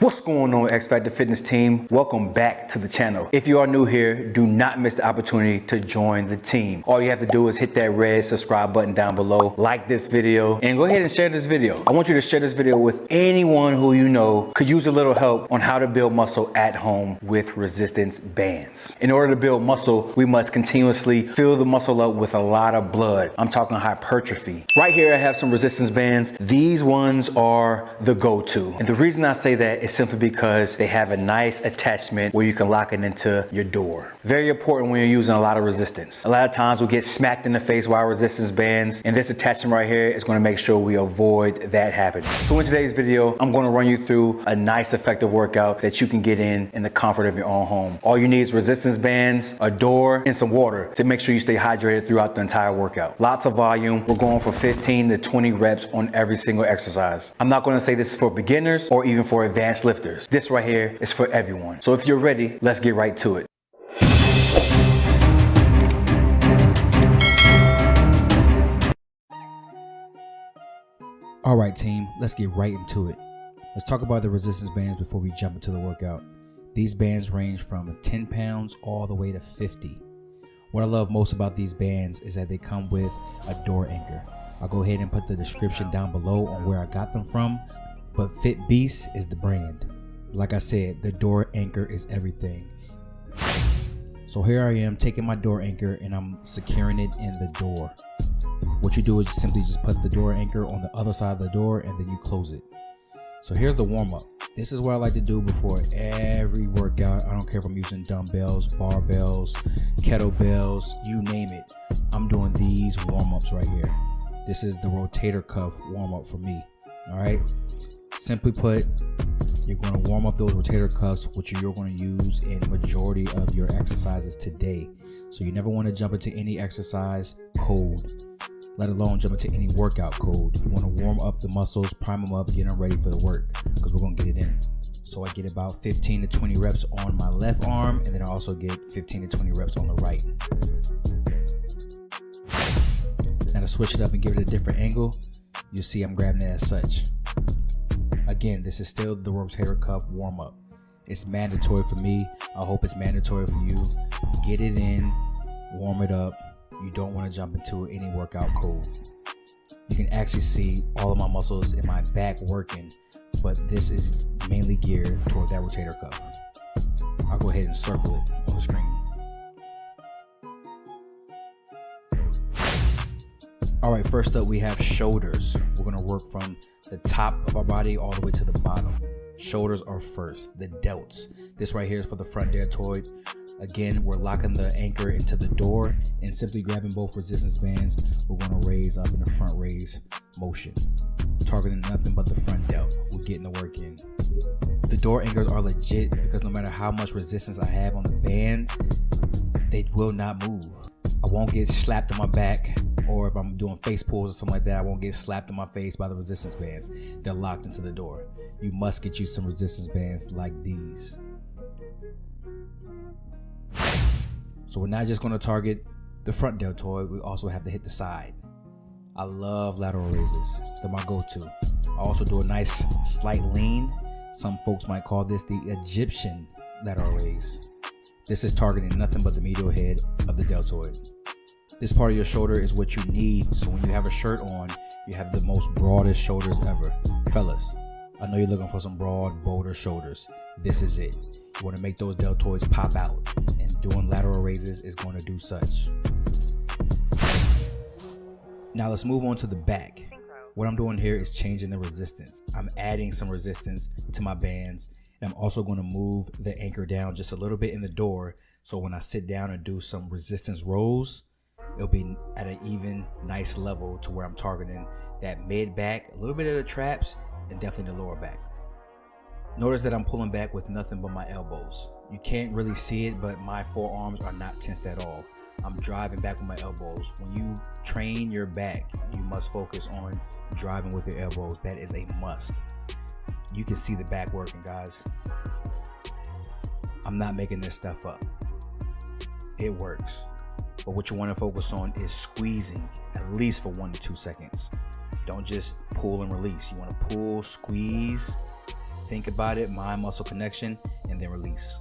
What's going on, X Factor Fitness team? Welcome back to the channel. If you are new here, do not miss the opportunity to join the team. All you have to do is hit that red subscribe button down below, like this video, and go ahead and share this video. I want you to share this video with anyone who you know could use a little help on how to build muscle at home with resistance bands. In order to build muscle, we must continuously fill the muscle up with a lot of blood. I'm talking hypertrophy. Right here, I have some resistance bands. These ones are the go-to. And the reason I say that is simply because they have a nice attachment where you can lock it into your door. Very important when you're using a lot of resistance. A lot of times we'll get smacked in the face by resistance bands, and this attachment right here is going to make sure we avoid that happening. So in today's video, I'm going to run you through a nice effective workout that you can get in the comfort of your own home. All you need is resistance bands, a door, and some water to make sure you stay hydrated throughout the entire workout. Lots of volume. We're going for 15 to 20 reps on every single exercise. I'm not going to say this is for beginners or even for advanced lifters. This right here is for everyone. So if you're ready, let's get right to it. All right, team, let's get right into it. Let's talk about the resistance bands before we jump into the workout. These bands range from 10 pounds all the way to 50. What I love most about these bands is that they come with a door anchor. I'll go ahead and put the description down below on where I got them from, but Fit Beast is the brand. Like I said, the door anchor is everything. So here I am taking my door anchor and I'm securing it in the door. What you do is simply just put the door anchor on the other side of the door and then you close it. So here's the warm up. This is what I like to do before every workout. I don't care if I'm using dumbbells, barbells, kettlebells, you name it. I'm doing these warm ups right here. This is the rotator cuff warm up for me. All right. Simply put, you're going to warm up those rotator cuffs, which you're going to use in majority of your exercises today. So you never want to jump into any exercise cold, let alone jump into any workout cold. You want to warm up the muscles, prime them up, get them ready for the work, because we're going to get it in. So I get about 15 to 20 reps on my left arm, and then I also get 15 to 20 reps on the right. Now to switch it up and give it a different angle, you'll see I'm grabbing it as such. Again, this is still the rotator cuff warm up. It's mandatory for me. I hope it's mandatory for you. Get it in, warm it up. You don't want to jump into any workout cold. You can actually see all of my muscles in my back working, but this is mainly geared toward that rotator cuff. I'll go ahead and circle it on the screen. All right, first up we have shoulders. We're gonna work from the top of our body all the way to the bottom. Shoulders are first, the delts. This right here is for the front deltoid. Again, we're locking the anchor into the door and simply grabbing both resistance bands. We're gonna raise up in the front raise motion. Targeting nothing but the front delt. We're getting the work in. The door anchors are legit because no matter how much resistance I have on the band, they will not move. I won't get slapped on my back, or if I'm doing face pulls or something like that, I won't get slapped in my face by the resistance bands. They're locked into the door. You must get you some resistance bands like these. So we're not just going to target the front deltoid, we also have to hit the side. I love lateral raises. They're my go-to. I also do a nice slight lean. Some folks might call this the Egyptian lateral raise. This is targeting nothing but the medial head of the deltoid. This part of your shoulder is what you need, so when you have a shirt on, you have the most broadest shoulders ever. Fellas, I know you're looking for some broad, bolder shoulders. This is it. You want to make those deltoids pop out, and doing lateral raises is going to do such. Now let's move on to the back. What I'm doing here is changing the resistance. I'm adding some resistance to my bands. And I'm also going to move the anchor down just a little bit in the door, so when I sit down and do some resistance rows, it'll be at an even nice level to where I'm targeting that mid back, a little bit of the traps, and definitely the lower back. Notice that I'm pulling back with nothing but my elbows. You can't really see it, but my forearms are not tensed at all. I'm driving back with my elbows. When you train your back, you must focus on driving with your elbows. That is a must. You can see the back working, guys. I'm not making this stuff up. It works. But what you want to focus on is squeezing at least for 1 to 2 seconds. Don't just pull and release. You want to pull, squeeze, Think about it, mind muscle connection, and then release.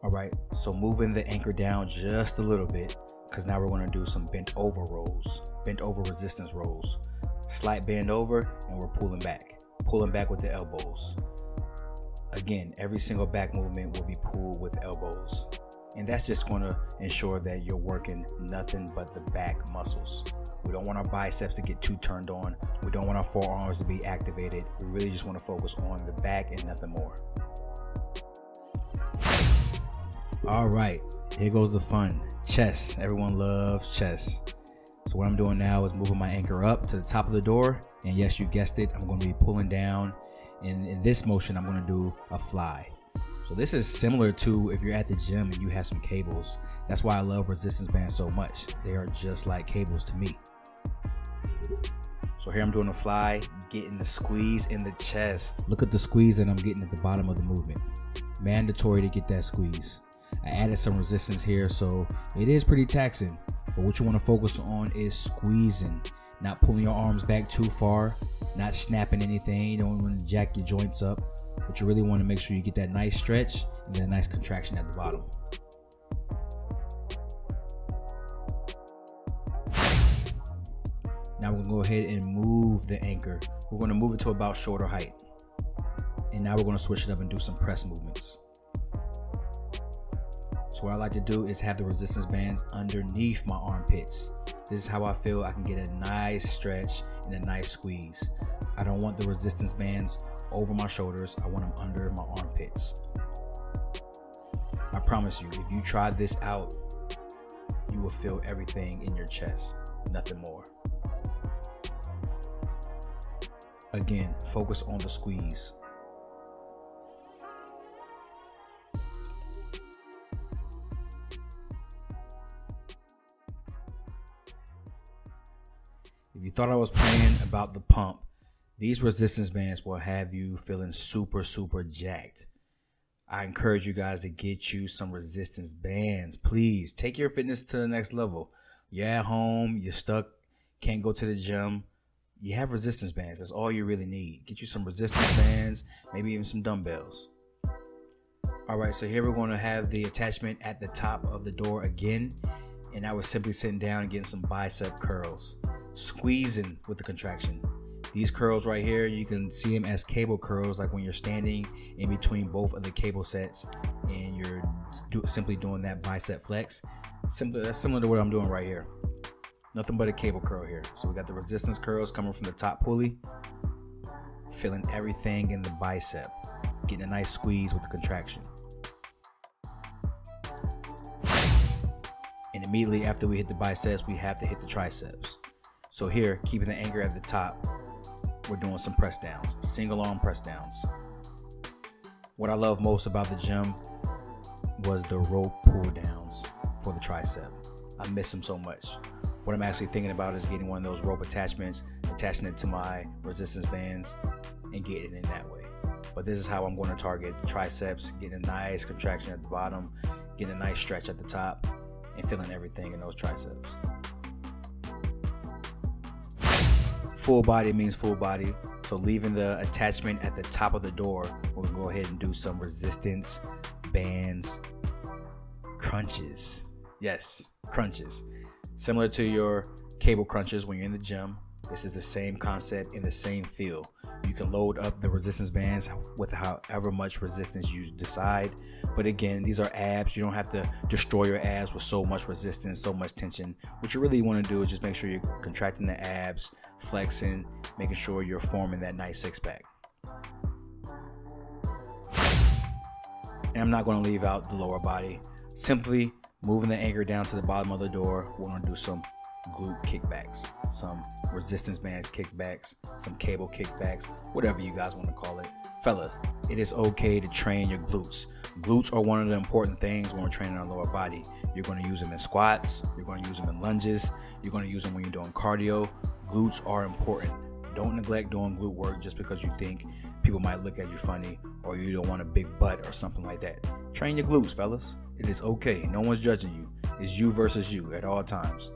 All right, so moving the anchor down just a little bit, because now we're going to do some bent over rolls, bent over resistance rolls. Slight bend over, and we're pulling back with the elbows. Again, every single back movement will be pulled with elbows. And that's just going to ensure that you're working nothing but the back muscles. We don't want our biceps to get too turned on. We don't want our forearms to be activated. We really just want to focus on the back and nothing more. All right, here goes the fun. Chest. Everyone loves chest. So what I'm doing now is moving my anchor up to the top of the door. And yes, you guessed it, I'm going to be pulling down. And in this motion, I'm going to do a fly. So this is similar to if you're at the gym and you have some cables. That's why I love resistance bands so much. They are just like cables to me. So here I'm doing a fly, getting the squeeze in the chest. Look at the squeeze that I'm getting at the bottom of the movement. Mandatory to get that squeeze. I added some resistance here, so it is pretty taxing. But what you want to focus on is squeezing, not pulling your arms back too far, not snapping anything. You don't want to jack your joints up, but you really want to make sure you get that nice stretch and then a nice contraction at the bottom. Now we're going to go ahead and move the anchor. We're going to move it to about shoulder height. And now we're going to switch it up and do some press movements. So what I like to do is have the resistance bands underneath my armpits. This is how I feel I can get a nice stretch and a nice squeeze. I don't want the resistance bands over my shoulders. I want them under my armpits. I promise you, if you try this out, you will feel everything in your chest, nothing more. Again, focus on the squeeze. If you thought I was playing about the pump, these resistance bands will have you feeling super jacked. I encourage you guys to get you some resistance bands. Please take your fitness to the next level. You're at home, you're stuck, can't go to the gym. You have resistance bands. That's all you really need. Get you some resistance bands, maybe even some dumbbells. All right, so here we're going to have the attachment at the top of the door again. And I was simply sitting down and getting some bicep curls. Squeezing with the contraction. These curls right here, you can see them as cable curls, like when you're standing in between both of the cable sets and you're simply doing that bicep flex. That's similar to what I'm doing right here. Nothing but a cable curl here. So we got the resistance curls coming from the top pulley, feeling everything in the bicep, getting a nice squeeze with the contraction. And immediately after we hit the biceps, we have to hit the triceps. So here, keeping the anchor at the top, we're doing some press downs, single arm press downs. What I love most about the gym was the rope pull downs for the tricep. I miss them so much. What I'm actually thinking about is getting one of those rope attachments, attaching it to my resistance bands and getting it in that way. But this is how I'm going to target the triceps, getting a nice contraction at the bottom, getting a nice stretch at the top, and feeling everything in those triceps. Full body means full body. So leaving the attachment at the top of the door, we're going to go ahead and do some resistance bands crunches. Yes, crunches. Similar to your cable crunches when you're in the gym, this is the same concept and the same feel. You can load up the resistance bands with however much resistance you decide. But again, these are abs. You don't have to destroy your abs with so much resistance, so much tension. What you really want to do is just make sure you're contracting the abs, flexing, making sure you're forming that nice six-pack. And I'm not going to leave out the lower body. Simply moving the anchor down to the bottom of the door, we're going to do some glute kickbacks, some resistance bands kickbacks, some cable kickbacks, whatever you guys want to call it. Fellas, it is okay to train your glutes. Glutes are one of the important things when we're training our lower body. You're going to use them in squats, you're going to use them in lunges, you're going to use them when you're doing cardio. Glutes are important. Don't neglect doing glute work just because you think people might look at you funny or you don't want a big butt or something like that. Train your glutes, fellas. It is okay. No one's judging you. It's you versus you at all times.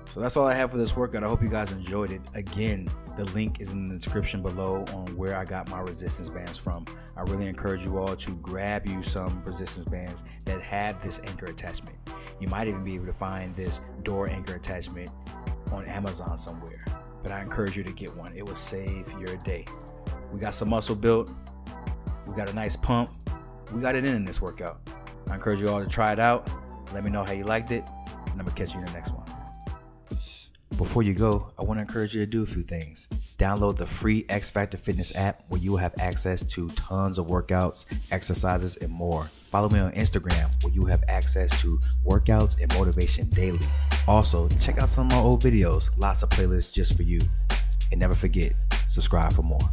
So that's all I have for this workout. I hope you guys enjoyed it. Again, the link is in the description below on where I got my resistance bands from. I really encourage you all to grab you some resistance bands that have this anchor attachment. You might even be able to find this door anchor attachment on Amazon somewhere, but I encourage you to get one. It will save your day. We got some muscle built. We got a nice pump. We got it in this workout. I encourage you all to try it out. Let me know how you liked it, and I'm gonna catch you in the next one. Before you go, I want to encourage you to do a few things. Download the free X Factor Fitness app where you will have access to tons of workouts, exercises, and more. Follow me on Instagram where you have access to workouts and motivation daily. Also, check out some of my old videos, lots of playlists just for you. And never forget, subscribe for more.